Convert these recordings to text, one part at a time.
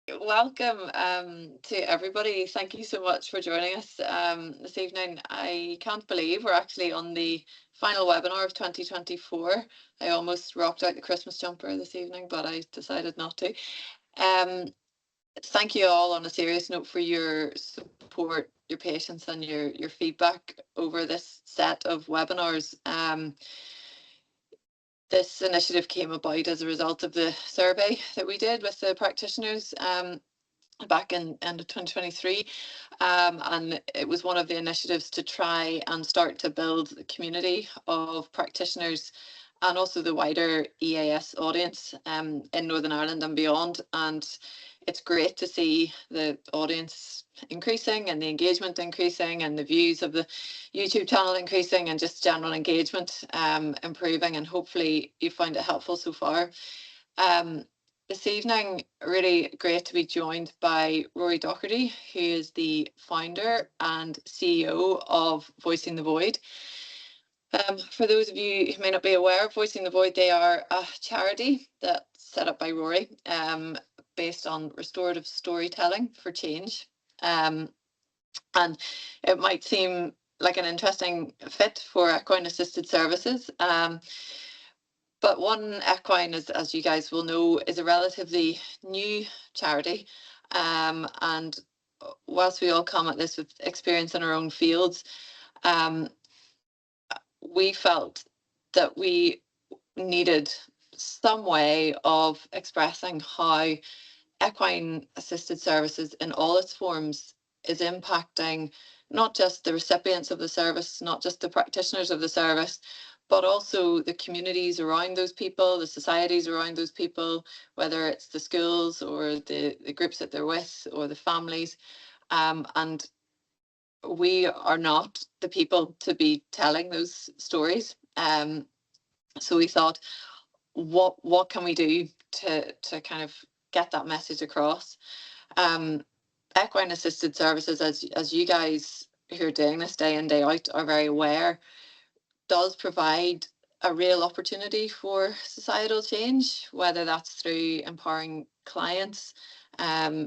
Welcome to everybody. Thank you so much for joining us this evening. I can't believe we're actually on the final webinar of 2024. I almost rocked out the Christmas jumper this evening, but I decided not to. Thank you all on a serious note for your support, your patience and your feedback over this set of webinars. This initiative came about as a result of the survey that we did with the practitioners back in end of 2023, and it was one of the initiatives to try and start to build the community of practitioners and also the wider EAS audience in Northern Ireland and beyond. And it's great to see the audience increasing and the engagement increasing and the views of the YouTube channel increasing and just general engagement improving, and hopefully you find it helpful so far. This evening, really great to be joined by Rory Docherty, who is the founder and CEO of Voicing the Void. For those of you who may not be aware, Voicing the Void, they are a charity that's set up by Rory, based on restorative storytelling for change. And it might seem like an interesting fit for equine assisted services. But One Equine, as you guys will know, is a relatively new charity. And whilst we all come at this with experience in our own fields, we felt that we needed some way of expressing how equine assisted services in all its forms is impacting not just the recipients of the service, not just the practitioners of the service, but also the communities around those people, the societies around those people, whether it's the schools or the groups that they're with or the families. And we are not the people to be telling those stories. So we thought, what can we do to kind of get that message across? Equine assisted services, as you guys who are doing this day in, day out are very aware, does provide a real opportunity for societal change, whether that's through empowering clients,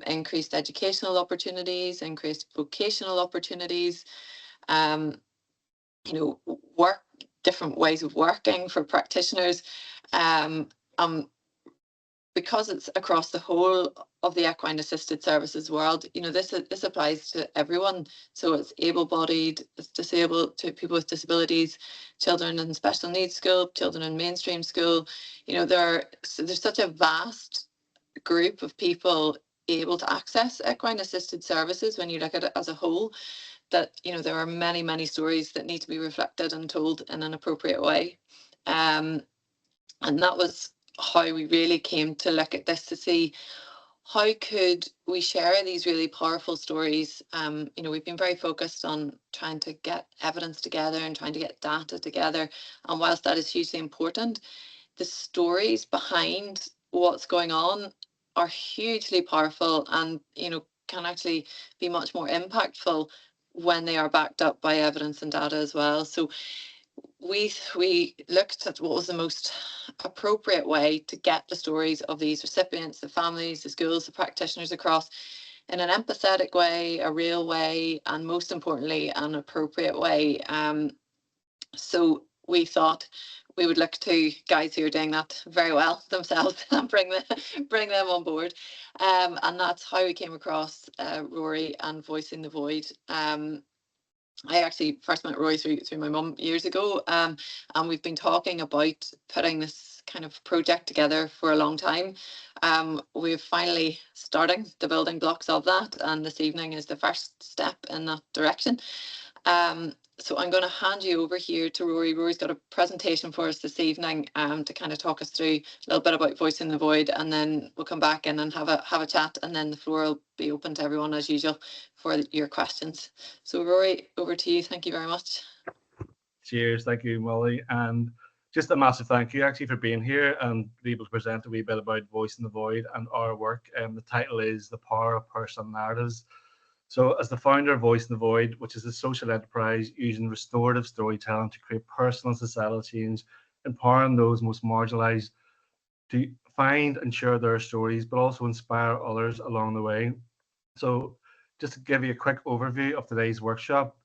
increased educational opportunities, increased vocational opportunities, different ways of working for practitioners. Because it's across the whole of the equine assisted services world, this applies to everyone. So it's able-bodied, it's disabled, to people with disabilities, children in special needs school, children in mainstream school. There's such a vast group of people able to access equine assisted services when you look at it as a whole, that there are many stories that need to be reflected and told in an appropriate way. And that was how we really came to look at this, to see how could we share these really powerful stories. We've been very focused on trying to get evidence together and trying to get data together, and whilst that is hugely important, the stories behind what's going on are hugely powerful and can actually be much more impactful when they are backed up by evidence and data as well. So we looked at what was the most appropriate way to get the stories of these recipients, the families, the schools, the practitioners across in an empathetic way, a real way, and most importantly, an appropriate way. So we thought we would look to guys who are doing that very well themselves and bring them on board. And that's how we came across Rory and Voicing the Void. I actually first met Rory through my mum years ago, and we've been talking about putting this kind of project together for a long time. We're finally starting the building blocks of that, and this evening is the first step in that direction. So I'm going to hand you over here to Rory. Rory's got a presentation for us this evening to kind of talk us through a little bit about Voicing the Void, and then we'll come back in and have a chat, and then the floor will be open to everyone as usual for your questions. So Rory, over to you. Thank you very much. Cheers. Thank you, Molly. And just a massive thank you actually for being here and be able to present a wee bit about Voicing the Void and our work. The title is The Power of Personal Narratives. So as the founder of Voicing the Void, which is a social enterprise using restorative storytelling to create personal and societal change, empowering those most marginalised to find and share their stories, but also inspire others along the way. So just to give you a quick overview of today's workshop,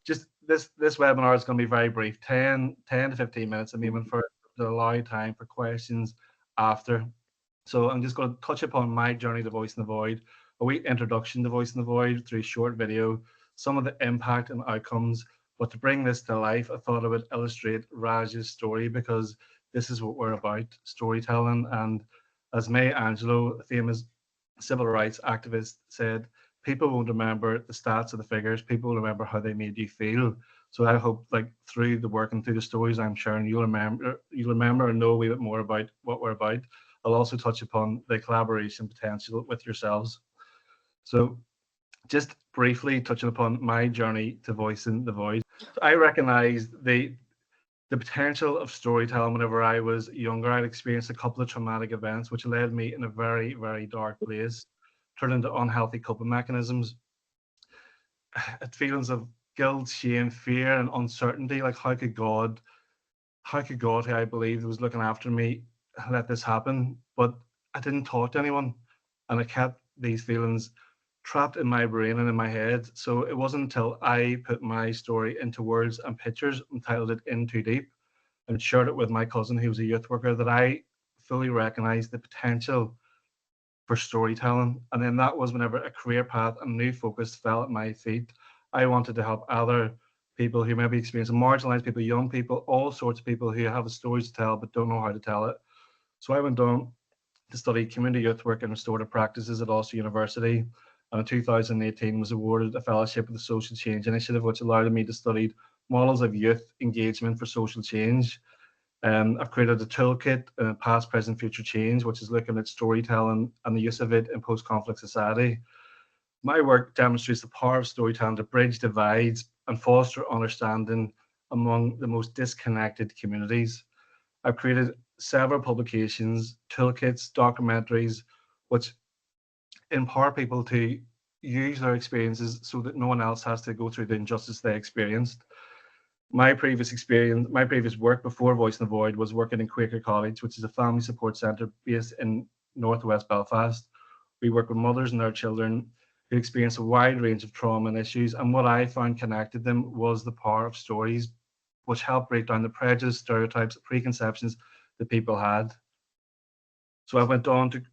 just this webinar is going to be very brief, 10 to 15 minutes. I'm aiming for to allow time for questions after. So I'm just going to touch upon my journey to Voice in the Void, a wee introduction to Voice in the Void through a short video, some of the impact and outcomes. But to bring this to life, I thought I would illustrate Raj's story because this is what we're about, storytelling. And as Maya Angelou, a famous civil rights activist, said, people won't remember the stats or the figures, people will remember how they made you feel. So I hope, like, through the work and through the stories I'm sharing, you'll remember and know a wee bit more about what we're about. I'll also touch upon the collaboration potential with yourselves. So just briefly touching upon my journey to voicing the void. I recognized the potential of storytelling whenever I was younger. I'd experienced a couple of traumatic events which led me in a very, very dark place, turned into unhealthy coping mechanisms, feelings of guilt, shame, fear, and uncertainty. Like, how could God, who I believed was looking after me, let this happen? But I didn't talk to anyone, and I kept these feelings trapped in my brain and in my head. So it wasn't until I put my story into words and pictures and titled it In Too Deep and shared it with my cousin, who was a youth worker, that I fully recognized the potential for storytelling. And then that was whenever a career path and new focus fell at my feet. I wanted to help other people who maybe experience marginalized people, young people, all sorts of people who have stories to tell but don't know how to tell it. So I went on to study community youth work and restorative practices at Ulster University. And in 2018 was awarded a fellowship with the Social Change Initiative, which allowed me to study models of youth engagement for social change. I've created a toolkit, Past, Present, Future Change, which is looking at storytelling and the use of it in post-conflict society. My work demonstrates the power of storytelling to bridge divides and foster understanding among the most disconnected communities. I've created several publications, toolkits, documentaries, which empower people to use their experiences so that no one else has to go through the injustice they experienced. My previous work before Voice in the Void was working in Quaker College, which is a family support centre based in northwest Belfast. We work with mothers and their children who experience a wide range of trauma and issues. And what I found connected them was the power of stories, which helped break down the prejudice, stereotypes, preconceptions that people had. So I went on to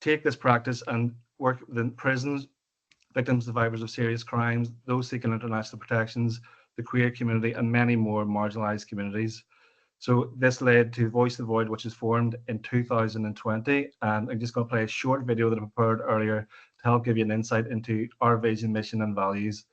take this practice and work within prisons, victims, survivors of serious crimes, those seeking international protections, the queer community, and many more marginalized communities. So this led to Voice the Void, which was formed in 2020. And I'm just going to play a short video that I prepared earlier to help give you an insight into our vision, mission, and values.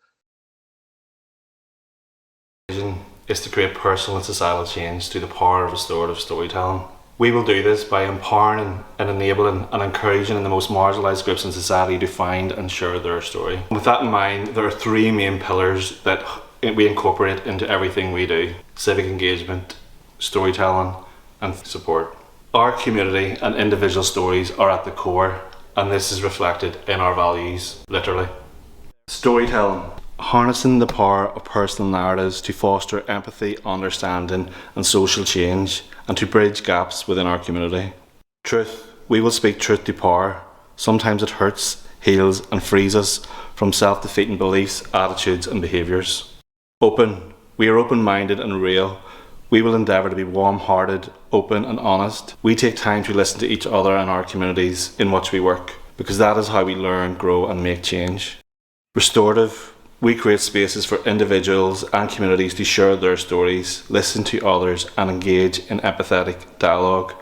Vision is to create personal and societal change through the power of restorative storytelling. We will do this by empowering and enabling and encouraging the most marginalised groups in society to find and share their story. With that in mind, there are three main pillars that we incorporate into everything we do: civic engagement, storytelling, and support. Our community and individual stories are at the core, and this is reflected in our values, literally. Storytelling. Harnessing the power of personal narratives to foster empathy, understanding, and social change, and to bridge gaps within our community. Truth. We will speak truth to power. Sometimes it hurts, heals, and frees us from self-defeating beliefs, attitudes, and behaviours. Open. We are open-minded and real. We will endeavour to be warm-hearted, open, and honest. We take time to listen to each other and our communities in which we work, because that is how we learn, grow, and make change. Restorative. We create spaces for individuals and communities to share their stories, listen to others, and engage in empathetic dialogue.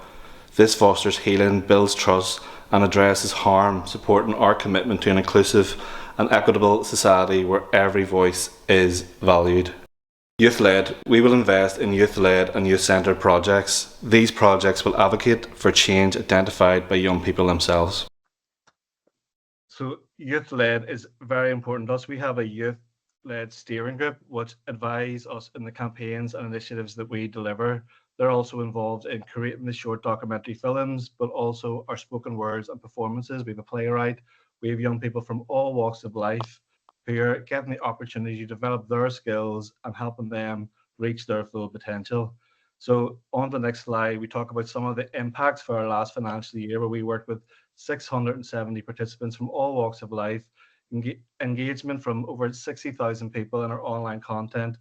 This fosters healing, builds trust, and addresses harm, supporting our commitment to an inclusive and equitable society where every voice is valued. Youth-led. We will invest in youth-led and youth-centred projects. These projects will advocate for change identified by young people themselves. So youth-led is very important to us. We have a youth-led steering group which advise us in the campaigns and initiatives that we deliver. They're also involved in creating the short documentary films, but also our spoken words and performances. We have a playwright. We have young people from all walks of life who are getting the opportunity to develop their skills and helping them reach their full potential. So on the next slide, we talk about some of the impacts for our last financial year, where we worked with 670 participants from all walks of life, engagement from over 60,000 people in our online content.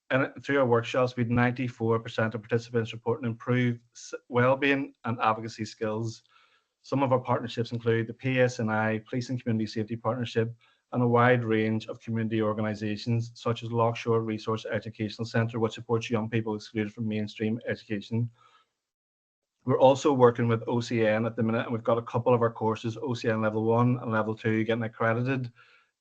And through our workshops, we had 94% of participants reporting improved well-being and advocacy skills. Some of our partnerships include the PSNI, Police and Community Safety Partnership, and a wide range of community organisations such as Lockshore Resource Educational Centre, which supports young people excluded from mainstream education. We're also working with OCN at the minute, and we've got a couple of our courses, OCN Level 1 and Level 2, getting accredited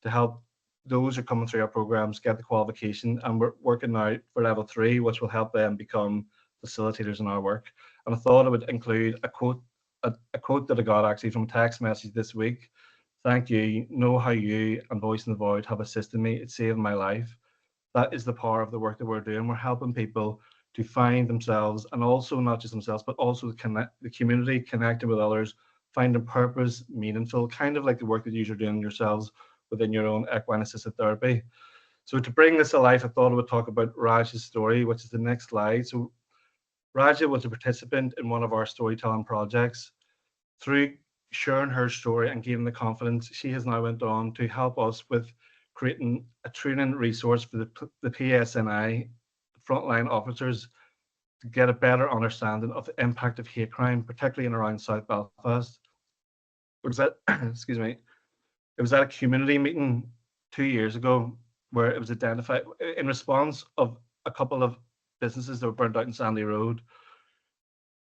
to help those who are coming through our programs get the qualification. And we're working now for Level 3, which will help them become facilitators in our work. And I thought I would include a quote that I got actually from a text message this week. Thank you. Know how you and Voice in the Void have assisted me. It saved my life. That is the power of the work that we're doing. We're helping people to find themselves, and also not just themselves, but also the community, connecting with others, finding purpose, meaningful, kind of like the work that you're doing yourselves within your own equine assisted therapy. So to bring this to life, I thought I would talk about Raj's story, which is the next slide. So Raja was a participant in one of our storytelling projects. Through sharing her story and gaining the confidence, she has now went on to help us with creating a training resource for the PSNI frontline officers to get a better understanding of the impact of hate crime, particularly in around South Belfast. It was at, excuse me, it was at a community meeting 2 years ago where it was identified in response of a couple of businesses that were burned out in Sandy Road.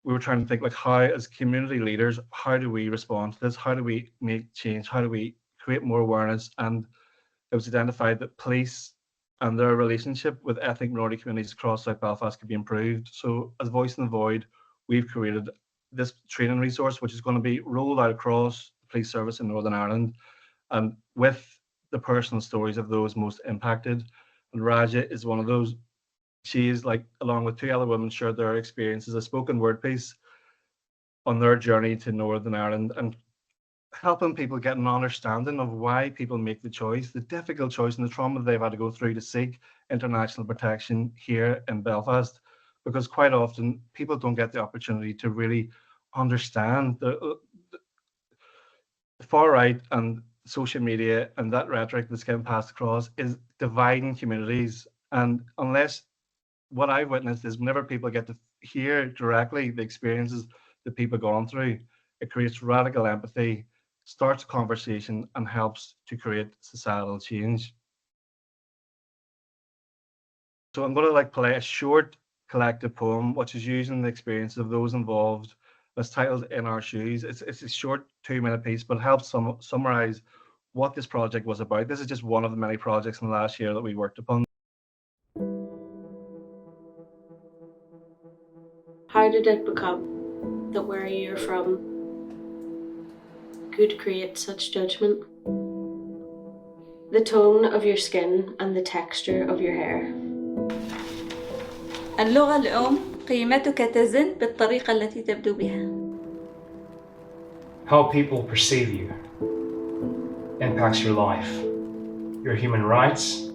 We were trying to think, like, how as community leaders, how do we respond to this? How do we make change? How do we create more awareness? And it was identified that police and their relationship with ethnic minority communities across South Belfast could be improved. So as Voice in the Void, we've created this training resource, which is going to be rolled out across the police service in Northern Ireland, and with the personal stories of those most impacted. And Raja is one of those. She is, like, along with 2 other women, shared their experiences, a spoken word piece on their journey to Northern Ireland, and helping people get an understanding of why people make the choice, the difficult choice and the trauma they've had to go through to seek international protection here in Belfast. Because quite often people don't get the opportunity to really understand the far right, and social media and that rhetoric that's getting passed across is dividing communities. And unless, what I've witnessed is whenever people get to hear directly the experiences that people are going through, it creates radical empathy, starts a conversation, and helps to create societal change. So I'm going to play a short collective poem, which is using the experiences of those involved. It's titled In Our Shoes. It's a short 2-minute piece, but it helps summarize what this project was about. This is just one of the many projects in the last year that we worked upon. How did it become that where you're from could create such judgment? The tone of your skin and the texture of your hair. اللغة الأم قيمتك تزن بالطريقة التي تبدو بها. How people perceive you impacts your life, your human rights,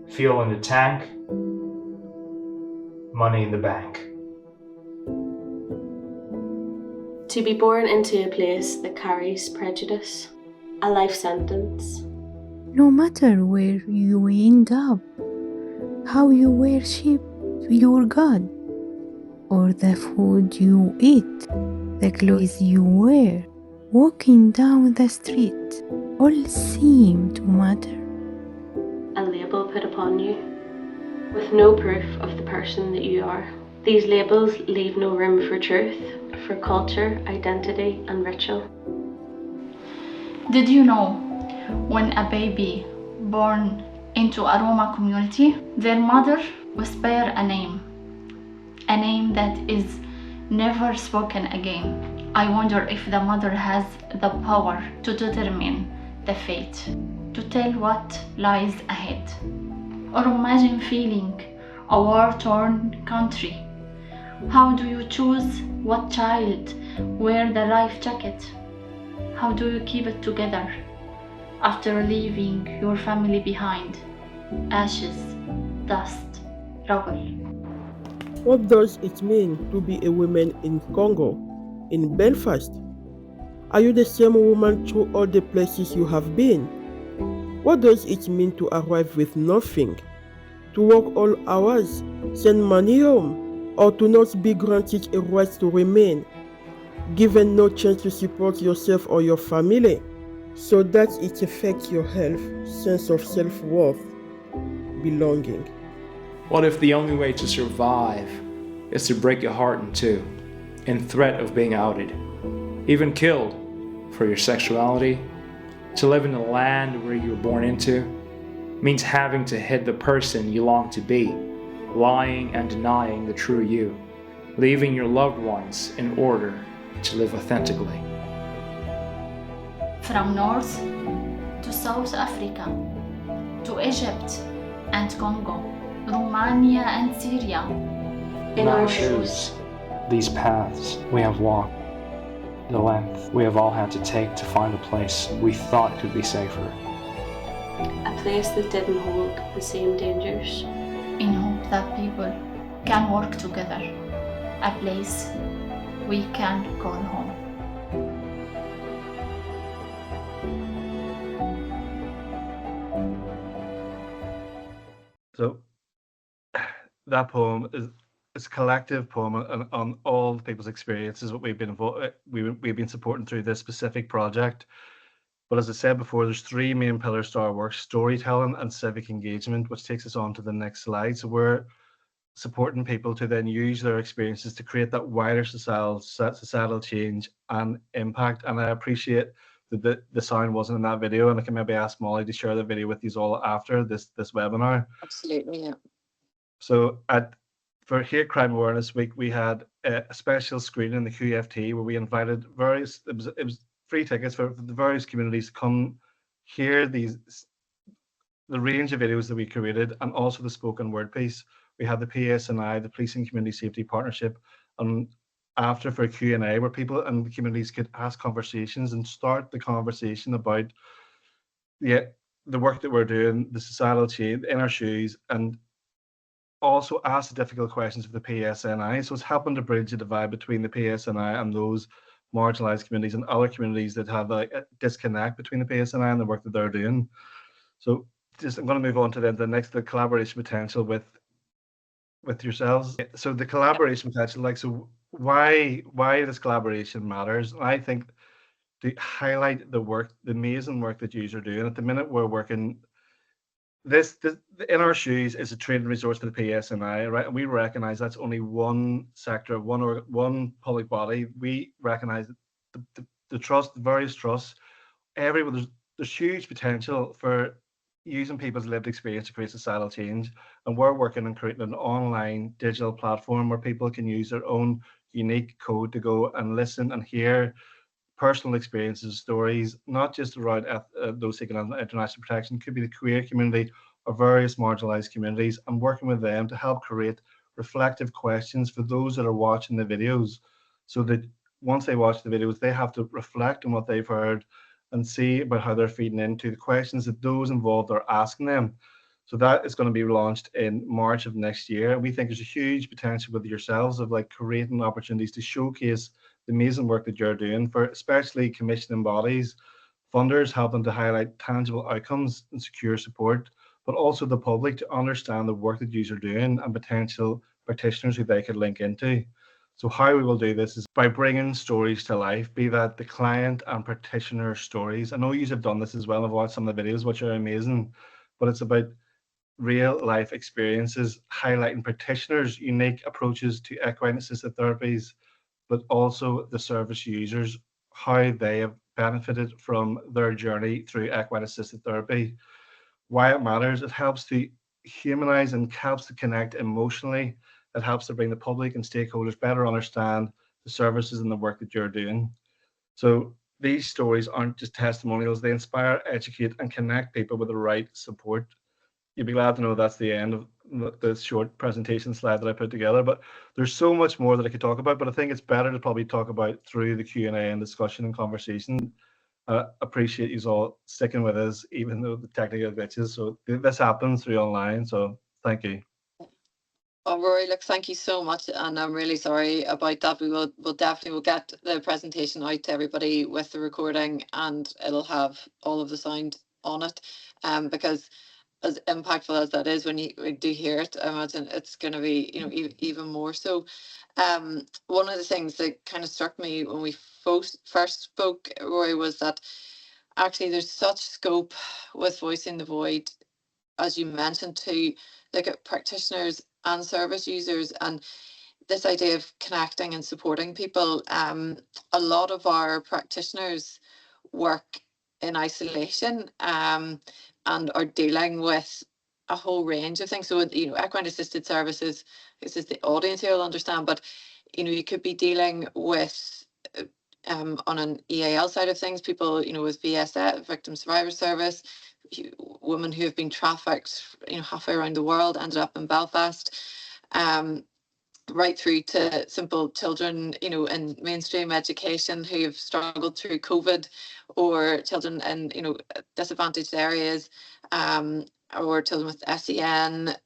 fuel in the tank, money in the bank. To be born into a place that carries prejudice, a life sentence. No matter where you end up, how you worship your God, or the food you eat, the clothes you wear, walking down the street, all seem to matter. A label put upon you, with no proof of the person that you are. These labels leave no room for truth, for culture, identity, and ritual. Did you know when a baby born into a Roma community, their mother whispers a name that is never spoken again? I wonder if the mother has the power to determine the fate, to tell what lies ahead. Or imagine feeling a war-torn country. How do you choose what child wear the life jacket? How do you keep it together after leaving your family behind? Ashes, dust, rubble. What does it mean to be a woman in Congo, in Belfast? Are you the same woman through all the places you have been? What does it mean to arrive with nothing, to work all hours, send money home, or to not be granted a right to remain, given no chance to support yourself or your family, so that it affects your health, sense of self-worth, belonging? What if the only way to survive is to break your heart in two, in threat of being outed, even killed for your sexuality? To live in the land where you were born into means having to hide the person you long to be, lying and denying the true you, leaving your loved ones in order to live authentically. From North to South Africa, to Egypt and Congo, Romania and Syria. In our shoes, these paths we have walked, the length we have all had to take to find a place we thought could be safer. A place that didn't hold the same dangers. In hope that people can work together, a place we can call home. So that poem is it's a collective poem on all people's experiences, what we've been we've been supporting through this specific project. But as I said before, there's three main pillars to our work: storytelling and civic engagement, which takes us on to the next slide. So we're supporting people to then use their experiences to create that wider societal change and impact. And I appreciate that the sound wasn't in that video, and I can maybe ask Molly to share the video with you all after this webinar. Absolutely, yeah. So for Hate Crime Awareness Week, we had a special screening in the QFT where we invited various, it was free tickets for the various communities to come hear the range of videos that we created, and also the spoken word piece. We had the PSNI, the Policing Community Safety Partnership, and after for a Q&A where people and the communities could ask conversations and start the conversation about the work that we're doing, the societal change in our shoes, and also ask the difficult questions of the PSNI. So it's helping to bridge the divide between the PSNI and those marginalized communities and other communities that have a disconnect between the PSNI and the work that they're doing. So I'm going to move on to the next, the collaboration potential with yourselves. So the collaboration potential, why this collaboration matters. I think to highlight the amazing work that you are doing. At the minute, we're working. This in our shoes is a training resource for the PSNI, right? And we recognise that's only one sector, one public body. We recognise the trust, the various trusts. Everyone, there's huge potential for using people's lived experience to create societal change. And we're working on creating an online digital platform where people can use their own unique code to go and listen and hear personal experiences, stories, not just around those seeking international protection, could be the queer community or various marginalized communities, and working with them to help create reflective questions for those that are watching the videos, so that once they watch the videos, they have to reflect on what they've heard and see about how they're feeding into the questions that those involved are asking them. So that is going to be launched in March of next year. And we think there's a huge potential with yourselves of creating opportunities to showcase the amazing work that you're doing for especially commissioning bodies, funders helping to highlight tangible outcomes and secure support, but also the public to understand the work that you are doing and potential practitioners who they could link into. So how we will do this is by bringing stories to life, be that the client and practitioner stories. I know you have done this as well. I've watched some of the videos, which are amazing, but it's about real life experiences, highlighting practitioners' unique approaches to equine assisted therapies, but also the service users, how they have benefited from their journey through equine assisted therapy, why it matters. It helps to humanize and helps to connect emotionally. It helps to bring the public and stakeholders better understand the services and the work that you're doing. So these stories aren't just testimonials, they inspire, educate, and connect people with the right support. You'd be glad to know that's the end of the short presentation slide that I put together, but there's so much more that I could talk about, but I think it's better to probably talk about through the Q&A and discussion and conversation. Appreciate you all sticking with us, even though the technical glitches. So this happens through online, so thank you. Oh, Rory, look, thank you so much, and I'm really sorry about that. We'll definitely get the presentation out to everybody with the recording, and it'll have all of the sound on it. Because as impactful as that is, when you do hear it, I imagine it's going to be, even more so. One of the things that kind of struck me when we first spoke, Rory, was that actually there's such scope with Voicing the Void, as you mentioned, to look at practitioners and service users, and this idea of connecting and supporting people. A lot of our practitioners work in isolation, and are dealing with a whole range of things. So, equine assisted services, this is the audience here will understand, but you could be dealing with, on an EAL side of things, people, with VSS, Victim Survivor Service, women who have been trafficked, halfway around the world, ended up in Belfast, right through to simple children, in mainstream education who have struggled through COVID, or children in, disadvantaged areas, or children with SEN,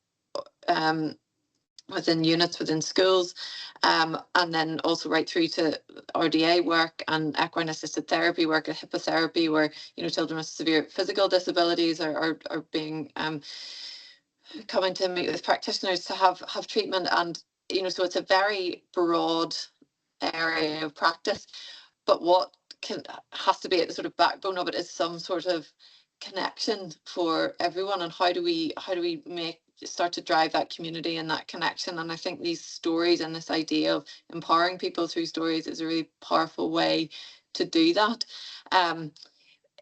within units within schools, and then also right through to RDA work and equine assisted therapy work, hippotherapy, where children with severe physical disabilities are being coming to meet with practitioners to have treatment. And so it's a very broad area of practice, but what has to be at the sort of backbone of it is some sort of connection for everyone. And how do we start to drive that community and that connection? And I think these stories and this idea of empowering people through stories is a really powerful way to do that.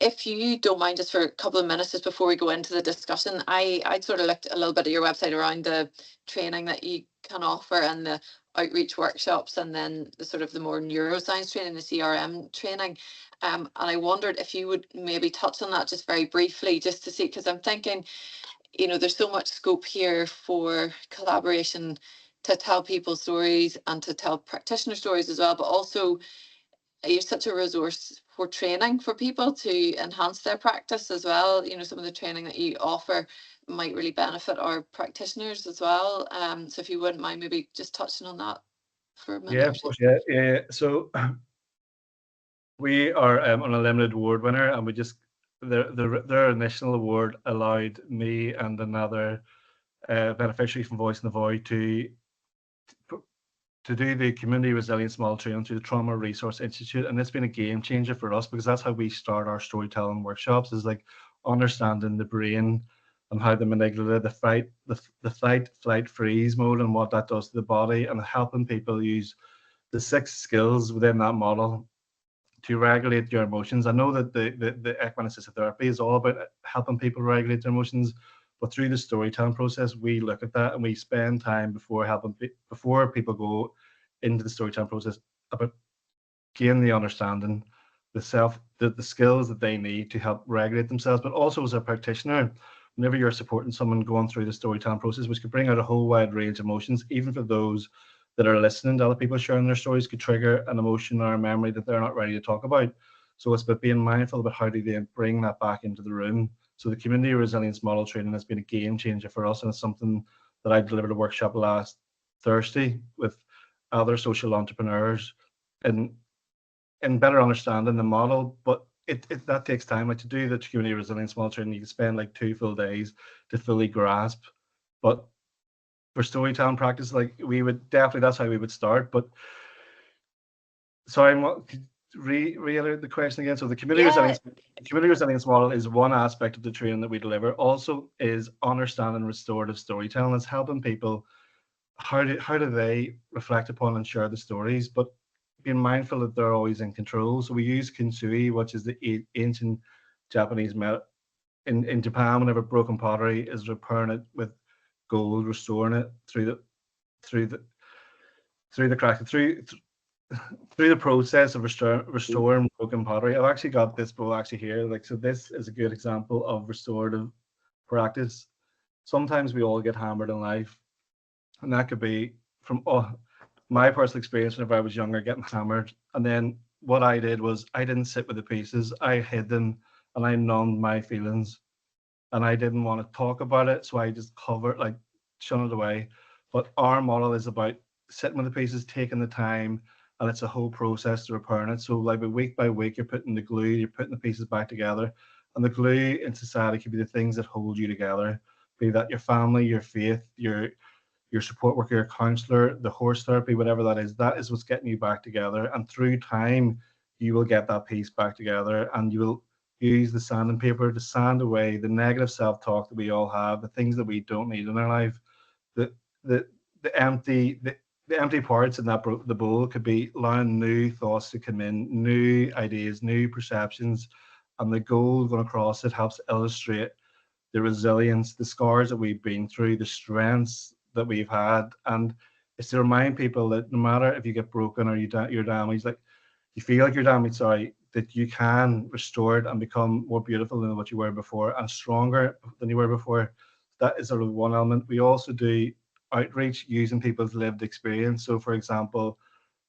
If you don't mind, just for a couple of minutes, just before we go into the discussion, I'd sort of looked a little bit at your website around the training that you can offer, and the outreach workshops, and then the sort of the more neuroscience training, the CRM training. And I wondered if you would maybe touch on that just very briefly, just to see, because I'm thinking, there's so much scope here for collaboration to tell people stories and to tell practitioner stories as well, but also you're such a resource for training for people to enhance their practice as well. Some of the training that you offer might really benefit our practitioners as well. So if you wouldn't mind maybe just touching on that for a minute. Yeah, of course. Yeah. So we are an unlimited award winner, and we just their initial award allowed me and another beneficiary from Voice in the Void to do the community resilience model training through the Trauma Resource Institute. And it's been a game changer for us, because that's how we start our storytelling workshops, is like understanding the brain and how the amygdala, the fight, flight, freeze mode, and what that does to the body, and helping people use the 6 skills within that model to regulate your emotions. I know that the equine assisted therapy is all about helping people regulate their emotions, but through the storytelling process, we look at that, and we spend time before people go into the storytelling process about gain the understanding, the skills that they need to help regulate themselves. But also, as a practitioner, whenever you're supporting someone going through the storytelling process, which could bring out a whole wide range of emotions, even for those that are listening to other people sharing their stories, could trigger an emotion or a memory that they're not ready to talk about. So it's about being mindful about how do they bring that back into the room. So the community resilience model training has been a game changer for us, and it's something that I delivered a workshop last Thursday with other social entrepreneurs, and better understanding the model. But it that takes time. Like, to do the community resilience model training, you can spend like 2 full days to fully grasp. But for storytelling practice, like, we would definitely, that's how we would start. But sorry, could reiterate the question again? So the community resilience model is one aspect of the training that we deliver. Also is understanding restorative storytelling. It's helping people how do they reflect upon and share the stories, but being mindful that they're always in control. So we use kintsugi, which is the ancient Japanese in Japan. Whenever broken pottery is repairing it with gold, restoring it through the process of restoring broken pottery. I've actually got this bowl actually here. Like, so this is a good example of restorative practice. Sometimes we all get hammered in life, and that could be from my personal experience whenever I was younger, getting hammered. And then what I did was I didn't sit with the pieces. I hid them, and I numbed my feelings, and I didn't want to talk about it. So I just covered, like, shun it away. But our model is about sitting with the pieces, taking the time, and it's a whole process to repairing it. So like week by week, you're putting the glue, you're putting the pieces back together. And the glue in society could be the things that hold you together, be that your family, your faith, your support worker, your counselor, the horse therapy, whatever that is what's getting you back together. And through time, you will get that piece back together, and you will use the sanding paper to sand away the negative self-talk that we all have, the things that we don't need in our life, the the the empty the empty parts in that the bowl could be allowing new thoughts to come in, new ideas, new perceptions, and the gold going across it helps illustrate the resilience, the scars that we've been through, the strengths that we've had, and it's to remind people that no matter if you get broken or you're damaged, like you feel like you're damaged, sorry, that you can restore it and become more beautiful than what you were before and stronger than you were before. That is sort of one element. We also do outreach using people's lived experience. So, for example,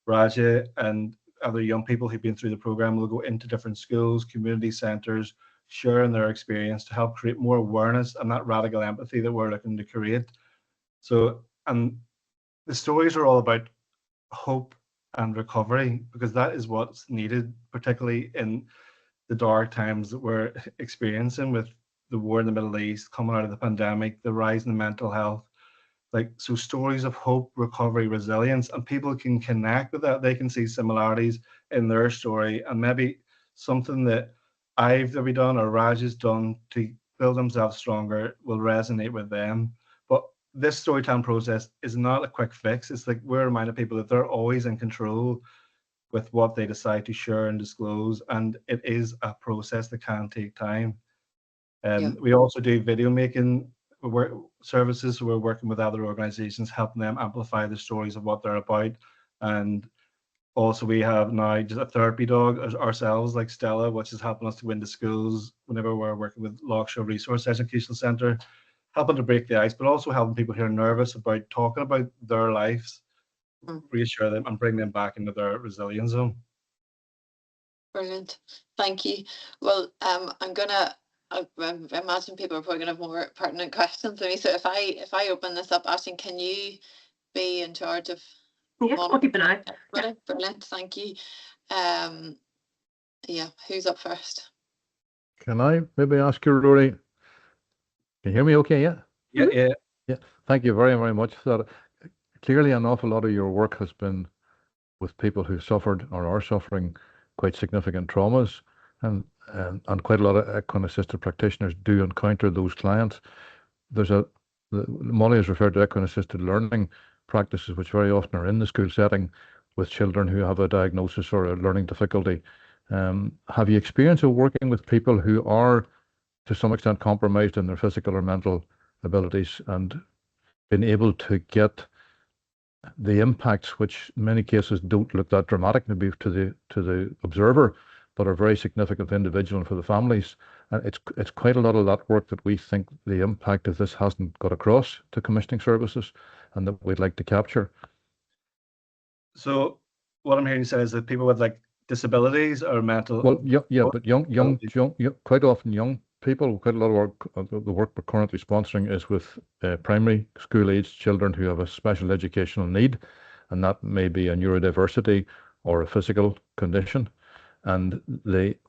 Raja and other young people who've been through the program will go into different schools, community centres, sharing their experience to help create more awareness and that radical empathy that we're looking to create. So, and the stories are all about hope and recovery, because that is what's needed, particularly in the dark times that we're experiencing with the war in the Middle East, coming out of the pandemic, the rise in mental health. Like, so stories of hope, recovery, resilience, and people can connect with that. They can see similarities in their story, and maybe something that I've maybe done or Raj has done to build themselves stronger will resonate with them. But this storytelling process is not a quick fix. It's like we're reminding people that they're always in control with what they decide to share and disclose, and it is a process that can take time. We also do video making work services. So we're working with other organizations, helping them amplify the stories of what they're about. And also we have now just a therapy dog ourselves, like Stella, which is helping us to go into schools whenever we're working with Lochshire Resource Educational Centre, helping to break the ice, but also helping people who are nervous about talking about their lives, reassure them and bring them back into their resilience zone. Brilliant. Thank you. Well, I'm gonna I imagine people are probably gonna have more pertinent questions to me. So if I open this up, Ashton, can you be in charge of I'll keep an eye. Brilliant, thank you. Yeah, who's up first? Can I maybe ask you, Rory? Can you hear me okay? Yeah. Thank you very, very much for that. Clearly, an awful lot of your work has been with people who suffered or are suffering quite significant traumas, and quite a lot of equine assisted practitioners do encounter those clients. Molly has referred to equine assisted learning practices, which very often are in the school setting with children who have a diagnosis or a learning difficulty. Have you experience of working with people who are to some extent compromised in their physical or mental abilities and been able to get the impacts, which in many cases don't look that dramatic maybe to the observer, but are very significant for the individual and for the families? And it's quite a lot of that work that we think the impact of this hasn't got across to commissioning services and that we'd like to capture. So what I'm hearing you say is that people with like disabilities or mental. Well, yeah, but young, quite often young people. Quite a lot of work, the work we're currently sponsoring is with primary school age children who have a special educational need, and that may be a neurodiversity or a physical condition. And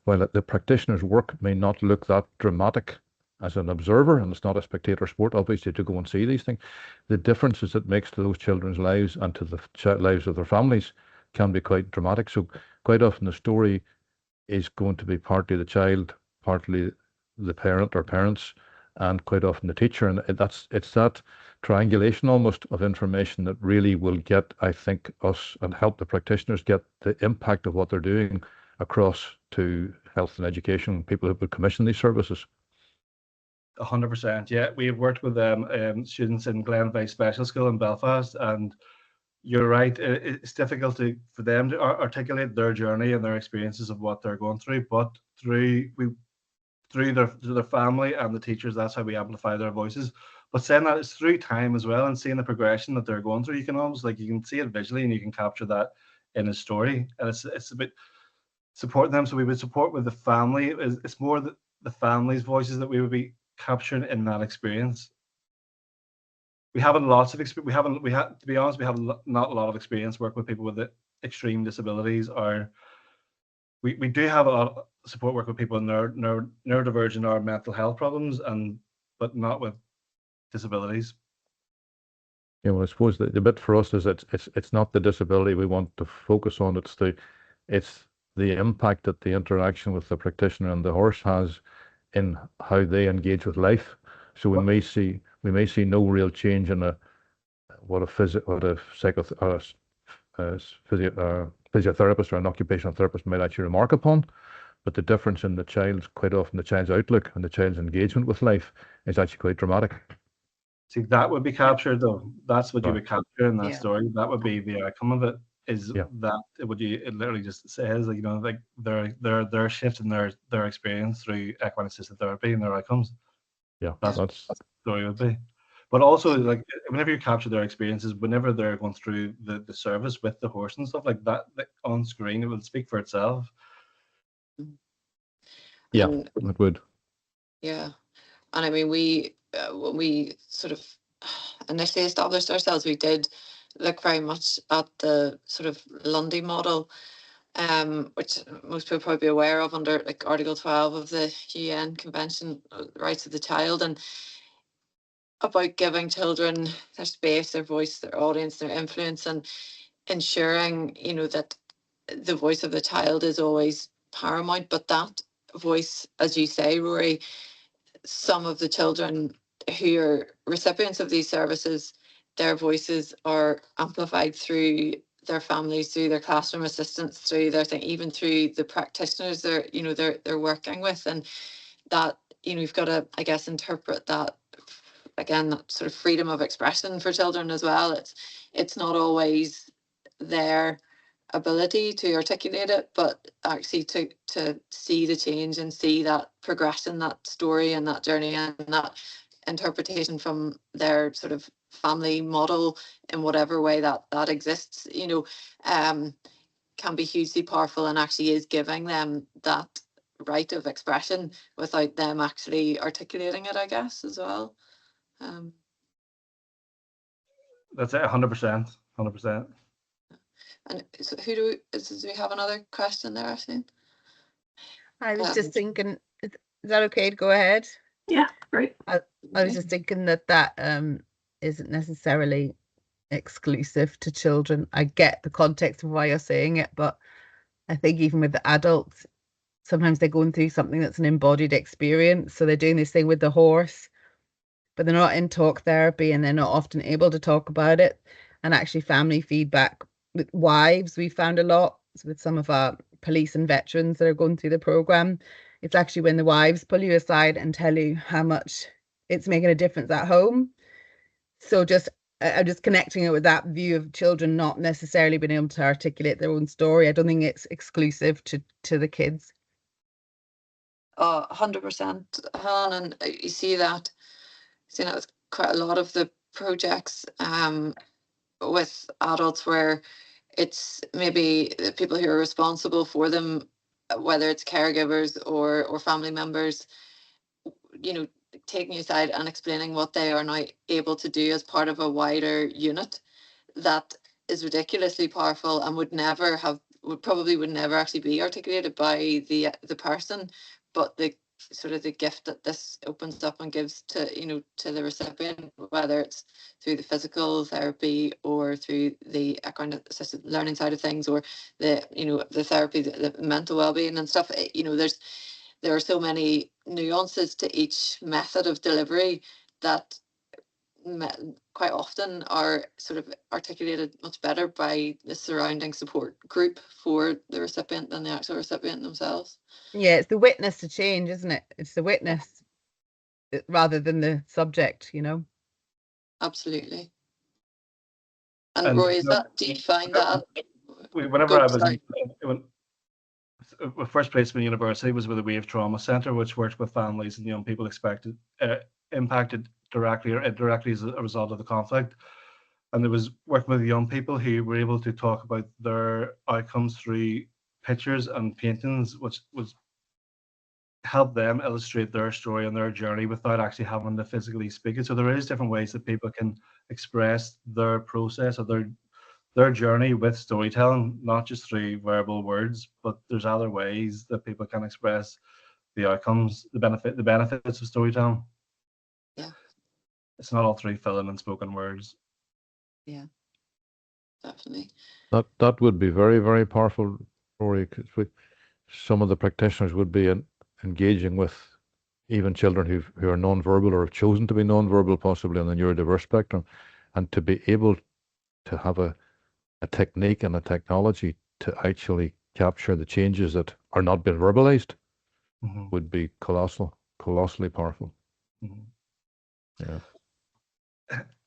while the practitioner's work may not look that dramatic as an observer, and it's not a spectator sport, obviously, to go and see these things, the differences it makes to those children's lives and to the lives of their families can be quite dramatic. So quite often the story is going to be partly the child, partly the parent or parents, and quite often the teacher. And it's that triangulation almost of information that really will get, I think, us and help the practitioners get the impact of what they're doing across to health and education, people who would commission these services. 100%. Yeah, we have worked with students in Glenveigh Special School in Belfast, and you're right. It's difficult for them to articulate their journey and their experiences of what they're going through, but through their family and the teachers, that's how we amplify their voices. But saying that, it's through time as well, and seeing the progression that they're going through. You can almost you can see it visually, and you can capture that in a story. And it's a bit supporting them. So we would support with the family. It's more the family's voices that we would be capturing in that experience. we haven't lots of experience. We have to be honest, we have not a lot of experience working with people with extreme disabilities. Or we do have a lot of support work with people with neurodivergent or mental health problems, but not with disabilities. Yeah, well, I suppose the bit for us is it's not the disability we want to focus on. It's the impact that the interaction with the practitioner and the horse has in how they engage with life. So we may see no real change in what a physiotherapist or an occupational therapist might actually remark upon, but the difference in quite often the child's outlook and the child's engagement with life is actually quite dramatic. See, that would be captured though. That's what you would capture in that Yeah. story. That would be the outcome of it. Is Yeah. that it literally just says, like, like their shift in their experience through equine assisted therapy and their outcomes. Yeah, that's what the story would be. But also, like, whenever you capture their experiences, whenever they're going through the service with the horse and stuff like that, like, on screen, it will speak for itself. Yeah, it would. Yeah, and I mean, when we sort of initially established ourselves, we did look very much at the sort of Lundy model, which most people probably be aware of under like Article 12 of the UN Convention on the Rights of the Child, and about giving children their space, their voice, their audience, their influence, and ensuring, that the voice of the child is always paramount. But that voice, as you say, Rory, some of the children who are recipients of these services, their voices are amplified through their families, through their classroom assistants, through their thing, even through the practitioners they're working with. And that, you've got to, I guess, interpret that, again, that sort of freedom of expression for children as well. It's not always their ability to articulate it, but actually to see the change and see that progression, that story and that journey and that interpretation from their sort of family model in whatever way that exists, can be hugely powerful, and actually is giving them that right of expression without them actually articulating it, I guess, as well. That's it, 100%, 100%. And so do we have another question there, Ashleen? I was just thinking, is that okay to go ahead? Yeah, great. I was just thinking that isn't necessarily exclusive to children. I get the context of why you're saying it, but I think even with the adults, sometimes they're going through something that's an embodied experience. So they're doing this thing with the horse, but they're not in talk therapy and they're not often able to talk about it. And actually family feedback with wives, we found a lot with some of our police and veterans that are going through the program. It's actually when the wives pull you aside and tell you how much it's making a difference at home. So I'm just connecting it with that view of children not necessarily being able to articulate their own story. I don't think it's exclusive to the kids. 100%, Helen, and you see that with quite a lot of the projects with adults where it's maybe the people who are responsible for them, whether it's caregivers or family members, taking you aside and explaining what they are now able to do as part of a wider unit. That is ridiculously powerful and would never actually be articulated by the person, but the sort of the gift that this opens up and gives to the recipient, whether it's through the physical therapy or through the equine assisted learning side of things, or the the therapy, the mental well-being and stuff. There are so many nuances to each method of delivery that quite often are sort of articulated much better by the surrounding support group for the recipient than the actual recipient themselves. Yeah, it's the witness to change, isn't it? It's the witness rather than the subject, Absolutely. And Roy, do you find that? Whenever I was my first placement in university was with a Wave Trauma Centre, which worked with families and young people impacted directly or indirectly as a result of the conflict. And there was working with young people who were able to talk about their outcomes through pictures and paintings, which was help them illustrate their story and their journey without actually having to physically speak it. So there is different ways that people can express their process or their journey with storytelling, not just through verbal words, but there's other ways that people can express the outcomes, the benefits of storytelling. Yeah. It's not all through film and spoken words. Yeah, definitely. That would be very, very powerful, Rory, 'cause some of the practitioners would be engaging with even children who are non-verbal or have chosen to be non-verbal, possibly on the neurodiverse spectrum, and to be able to have a technique and a technology to actually capture the changes that are not being verbalized would be colossally powerful. Yeah.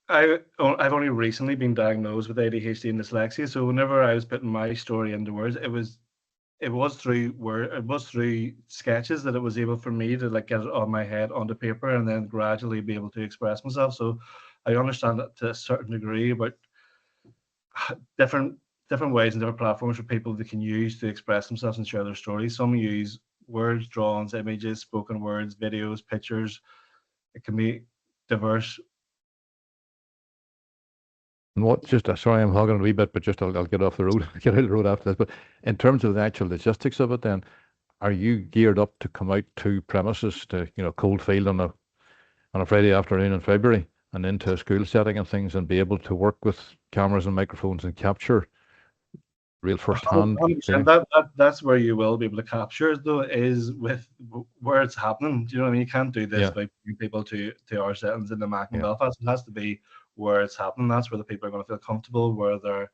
I've only recently been diagnosed with ADHD and dyslexia, so whenever I was putting my story into words, it was through sketches that it was able for me to like get it on my head onto paper and then gradually be able to express myself. So I understand that to a certain degree, but different ways and different platforms for people that can use to express themselves and share their stories. Some use words, drawings, images, spoken words, videos, pictures. It can be diverse. And what, just, sorry, I'm hogging a wee bit, but just I'll get off the road, get out of the road after this. But in terms of the actual logistics of it, then, are you geared up to come out to premises to, cold field on a Friday afternoon in February and into a school setting and things and be able to work with cameras and microphones and capture real first-hand? 100%. That's where you will be able to capture it, though, is with where it's happening. Do you know what I mean? You can't do this by bringing people to our settings in the Mac in Belfast. It has to be where it's happening. That's where the people are going to feel comfortable, where they're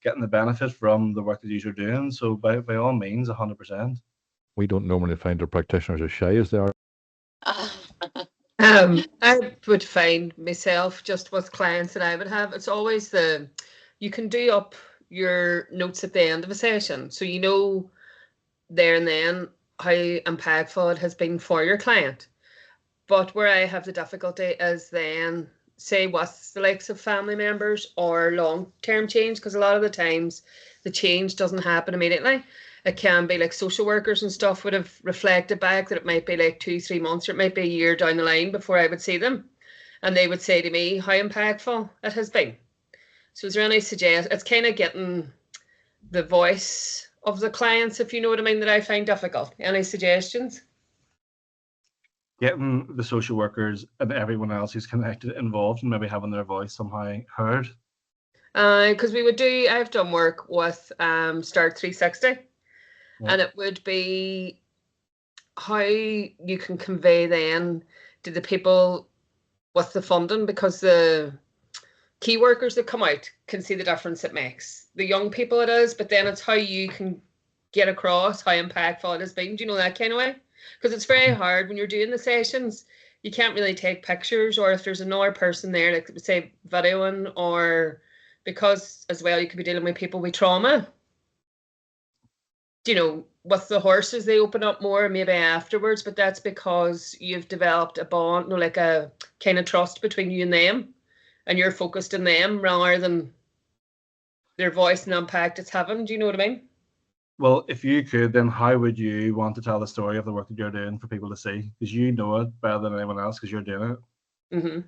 getting the benefit from the work that you're doing. So by all means, 100%. We don't normally find our practitioners as shy as they are. I would find myself just with clients that I would have, it's always you can do up your notes at the end of a session. So you know there and then how impactful it has been for your client. But where I have the difficulty is then, say, with the likes of family members or long-term change, because a lot of the times the change doesn't happen immediately. It can be like social workers and stuff would have reflected back that it might be like 2-3 months or it might be a year down the line before I would see them. And they would say to me how impactful it has been. So is there any it's kind of getting the voice of the clients, if you know what I mean, that I find difficult. Any suggestions? Getting the social workers and everyone else who's connected involved and maybe having their voice somehow heard. Because I've done work with Start 360, and it would be how you can convey then to the people with the funding, because the key workers that come out can see the difference it makes. The young people it is, but then it's how you can get across how impactful it has been. Do you know, that kind of way? Because it's very hard when you're doing the sessions. You can't really take pictures, or if there's another person there, like say videoing, or because as well you could be dealing with people with trauma. You know, with the horses, they open up more maybe afterwards, but that's because you've developed a bond, like a kind of trust between you and them, and you're focused on them rather than their voice and the impact it's having. Do you know what I mean? Well, if you could, then how would you want to tell the story of the work that you're doing for people to see? Because you know it better than anyone else because you're doing it. Mm-hmm.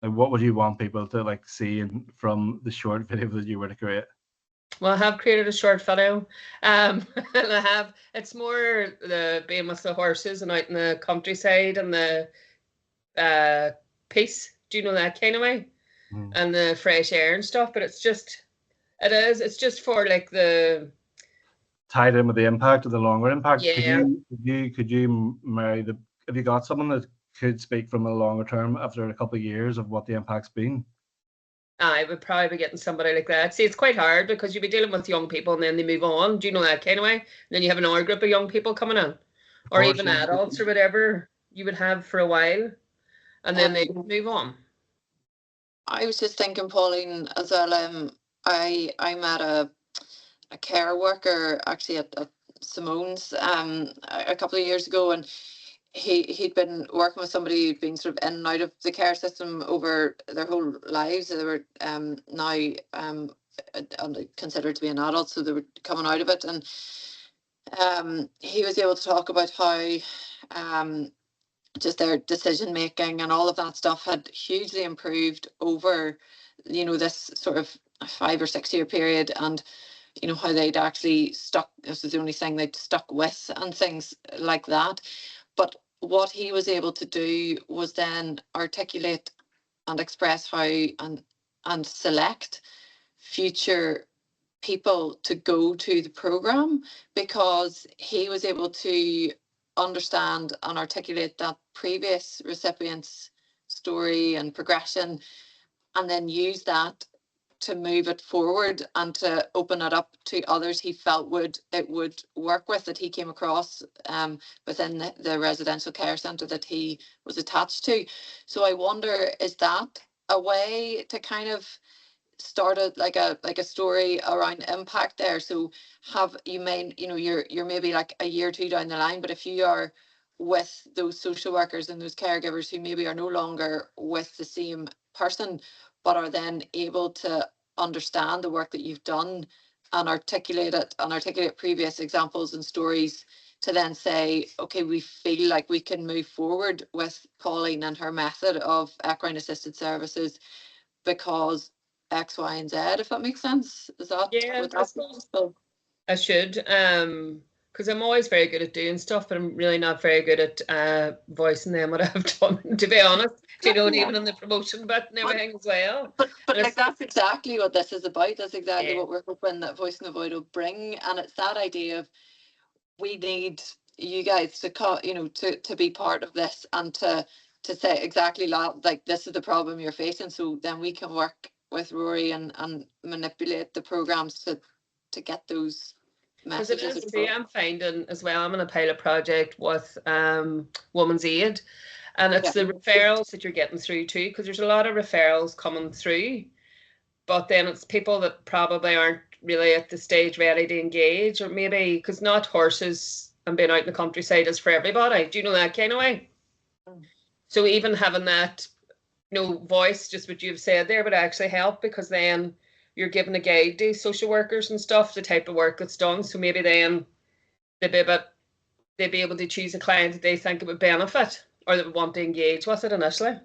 Like, what would you want people to like see from the short video that you were to create? Well, I have created a short video, and it's more the being with the horses and out in the countryside and the peace. Do you know, that kind of way? And the fresh air and stuff. But it's just for like the tied in with the impact of the longer impact. Yeah. Could you marry have you got someone that could speak from a longer term after a couple of years of what the impact's been? I would probably be getting somebody like that. See, it's quite hard because you'd be dealing with young people and then they move on. Do you know, that kind of way? And then you have another group of young people coming in, or even adults or whatever you would have for a while, and then they move on. I was just thinking, Pauline, as well. I met a care worker actually at Simone's a couple of years ago, and he'd been working with somebody who'd been sort of in and out of the care system over their whole lives. They were now considered to be an adult, so they were coming out of it, and he was able to talk about how just their decision making and all of that stuff had hugely improved over, you know, this sort of 5 or 6 year period, and you know how they'd actually stuck. This is the only thing they'd stuck with and things like that. But what he was able to do was then articulate and express how and select future people to go to the program, because he was able to understand and articulate that previous recipient's story and progression, and then use that to move it forward and to open it up to others he felt would work with, that he came across within the residential care centre that he was attached to. So I wonder, is that a way to kind of started like a story around impact there? So have you may, you know, you're maybe like a year or two down the line, but if you are with those social workers and those caregivers who maybe are no longer with the same person, but are then able to understand the work that you've done and articulate it and articulate previous examples and stories, to then say, okay, we feel like we can move forward with Pauline and her method of equine assisted services because X, Y, and Z, if that makes sense. Is that, Yeah, would I that suppose be? I should, because I'm always very good at doing stuff, but I'm really not very good at voicing them what I've done, to be honest. Do you know, even in the promotion bit and everything as well. But And like that's exactly what this is about. That's exactly Yeah. what we're hoping that Voice and the Void will bring. And it's that idea of, we need you guys to you know, to be part of this and to say exactly like, this is the problem you're facing, so then we can work with Rory and manipulate the programs to get those Because it messages is, see, across. I'm finding as well, I'm in a pilot project with Women's Aid, and it's Yeah. the referrals that you're getting through too, because there's a lot of referrals coming through, but then it's people that probably aren't really at the stage ready to engage, or maybe because not horses and being out in the countryside is for everybody. Do you know that kind of way? So even having that, you know, voice, just what you've said there, would actually help, because then you're giving a guide to social workers and stuff, the type of work that's done. So maybe then they'd be able to choose a client that they think it would benefit or that would want to engage with it initially.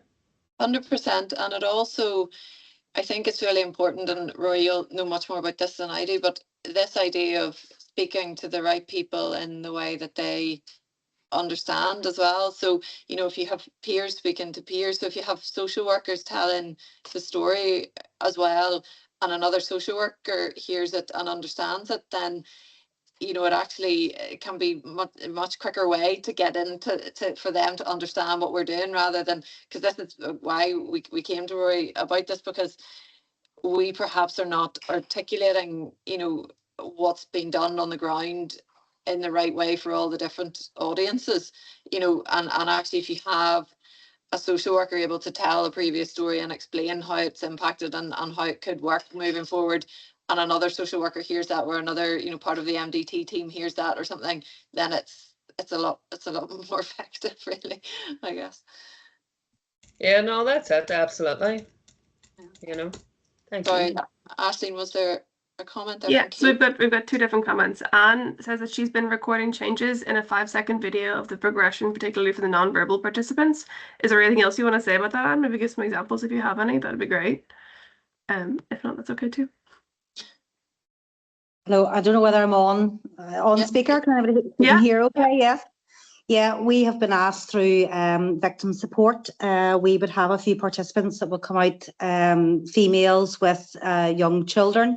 100%. And it also, I think it's really important, and Roy, you'll know much more about this than I do, but this idea of speaking to the right people in the way that they understand as well. So, you know, if you have peers speaking to peers, so if you have social workers telling the story as well, and another social worker hears it and understands it, then, you know, it actually can be much quicker way to get into for them to understand what we're doing, rather than, because this is why we came to Rory about this, because we perhaps are not articulating, you know, what's being done on the ground in the right way for all the different audiences, you know, and actually if you have a social worker able to tell a previous story and explain how it's impacted and how it could work moving forward, and another social worker hears that, or another, you know, part of the MDT team hears that or something, then it's a lot more effective, really, I guess. Yeah, no, that's it, absolutely. You know, thank Sorry, you. Aisling, was there a comment there? Yeah, so we've got two different comments. Anne says that she's been recording changes in a 5-second video of the progression, particularly for the non-verbal participants. Is there anything else you want to say about that, Anne? Maybe give some examples if you have any. That'd be great. If not, that's okay too. Hello, I don't know whether I'm on Yes. speaker. Can everybody hear okay? Yes. Yeah, we have been asked through victim support. We would have a few participants that will come out, females with young children,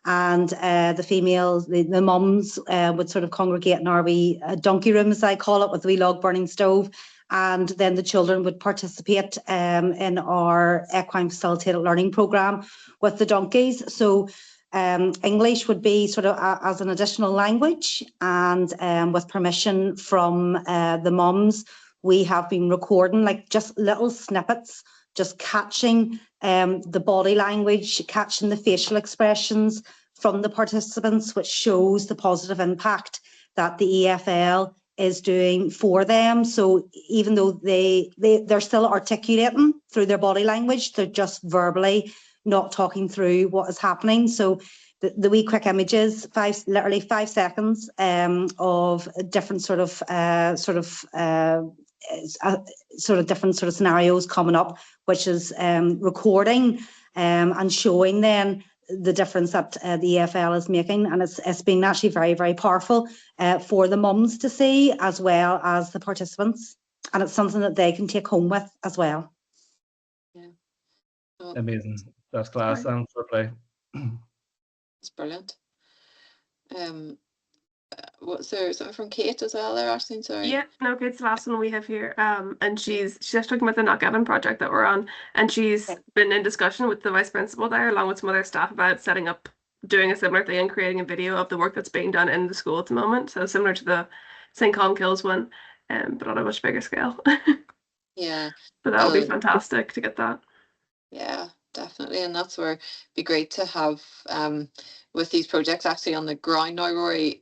and the females, the mums would sort of congregate in our wee donkey room, as I call it, with the wee log burning stove, and then the children would participate in our equine facilitated learning programme with the donkeys. So English would be sort of as an additional language, and with permission from the mums, we have been recording like just little snippets, just catching the body language, catching the facial expressions from the participants, which shows the positive impact that the EFL is doing for them. So even though they're still articulating through their body language, they're just verbally not talking through what is happening. So the wee quick images, literally 5 seconds of different sort of different sort of scenarios coming up, which is recording and showing then the difference that the EFL is making, and it's been actually very, very powerful for the mums to see as well as the participants, and it's something that they can take home with as well. Yeah. Amazing. That's class and for play. It's brilliant. What's there something from Kate as well there, Aisling? Sorry. Yeah, no, Kate's the last one we have here. And she's just talking about the Not Gavin project that we're on, and she's been in discussion with the vice principal there, along with some other staff, about setting up, doing a similar thing and creating a video of the work that's being done in the school at the moment. So similar to the St. Colm Kills one, but on a much bigger scale. Yeah. But that would be fantastic to get that. Yeah, definitely. And that's where it'd be great to have with these projects actually on the ground now, Rory,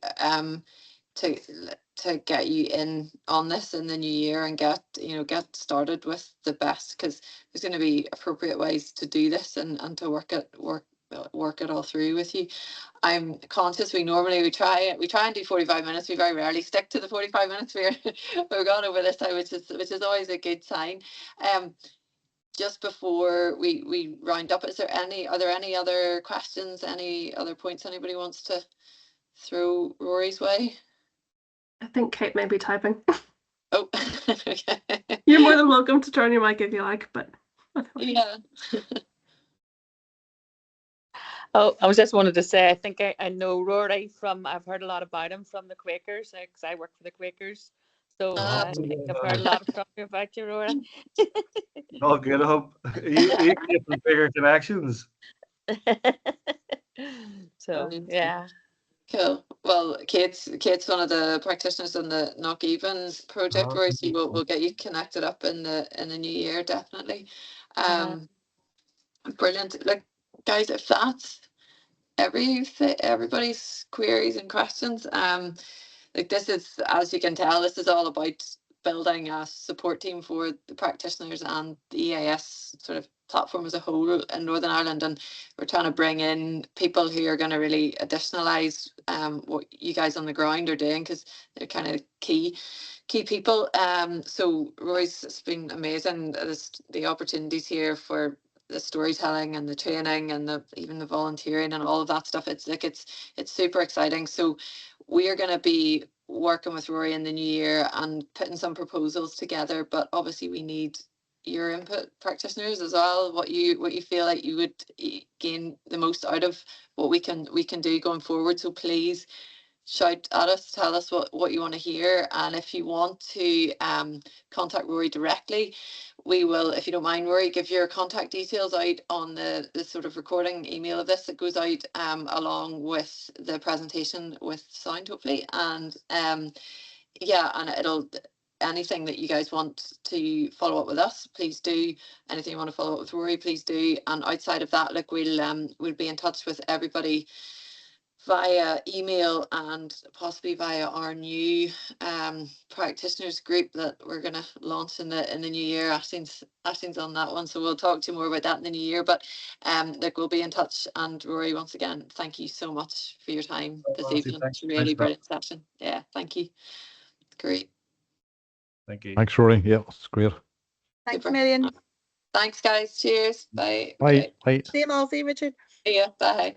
to get you in on this in the new year and get started with the best, because there's going to be appropriate ways to do this and to work it all through with you. I'm conscious we try and do 45 minutes. We very rarely stick to the 45 minutes. We're gone over this time, which is always a good sign. Just before we round up, are there any other questions, any other points anybody wants to throw Rory's way? I think Kate may be typing. Oh, okay. You're more than welcome to turn your mic if you like, but yeah. Oh, I was just wanted to say, I think I know Rory I've heard a lot about him from the Quakers, because I work for the Quakers. So I think I've heard a lot about you, Rory. Oh, good. I hope you get some bigger connections. So yeah. Cool. Well, Kate's one of the practitioners on the Not Even project, Rory, so we'll get you connected up in the new year, definitely. Brilliant. Like, guys, if that's everybody's queries and questions, like, this is, as you can tell, this is all about building a support team for the practitioners and the EAS sort of platform as a whole in Northern Ireland, and we're trying to bring in people who are going to really additionalize what you guys on the ground are doing, because they're kind of key people. So Roy's, it's been amazing, the opportunities here for the storytelling and the training and even the volunteering and all of that stuff. It's super exciting. So we are going to be working with Rory in the new year and putting some proposals together, but obviously we need your input, practitioners, as well. What you feel like you would gain the most out of what we can do going forward. So please shout at us, tell us what you want to hear, and if you want to contact Rory directly, we will, if you don't mind, Rory, give your contact details out on the sort of recording email of this that goes out along with the presentation with sound, hopefully. And yeah, and it'll, anything that you guys want to follow up with us, please do. Anything you want to follow up with Rory, please do. And outside of that, look, we'll be in touch with everybody via email and possibly via our new practitioners group that we're going to launch in the new year. Ashling's on that one, so we'll talk to you more about that in the new year. But look, we'll be in touch. And Rory, once again, thank you so much for your time this evening. It's a really brilliant session. Yeah, thank you. Great. Thank you. Thanks, Rory. Yeah, it's great. Thanks a million. Thanks, guys. Cheers. Bye. Bye. Bye. See you all. See you, Richard. See ya. Bye.